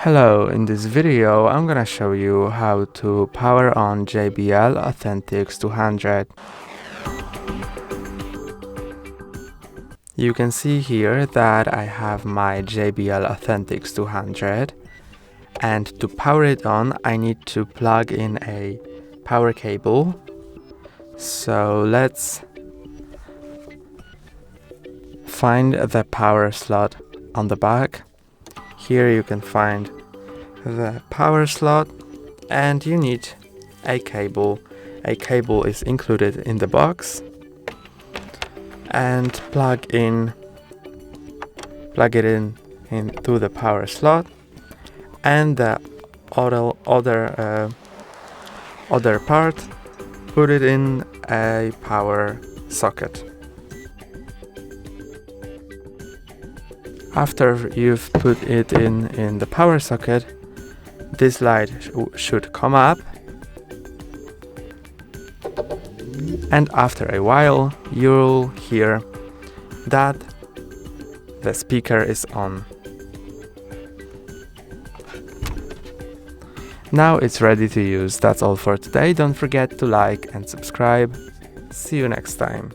Hello, in this video I'm gonna show you how to power on JBL Authentics 200. You can see here that I have my JBL Authentics 200, and to power it on I need to plug in a power cable. So let's find the power slot on the back. Here you can find the power slot and you need a cable. A cable is included in the box, and plug it in into the power slot, and the other part put it in a power socket. After you've put it in the power socket, this light should come up, and after a while you'll hear that the speaker is on. Now it's ready to use. That's all for today. Don't forget to like and subscribe. See you next time.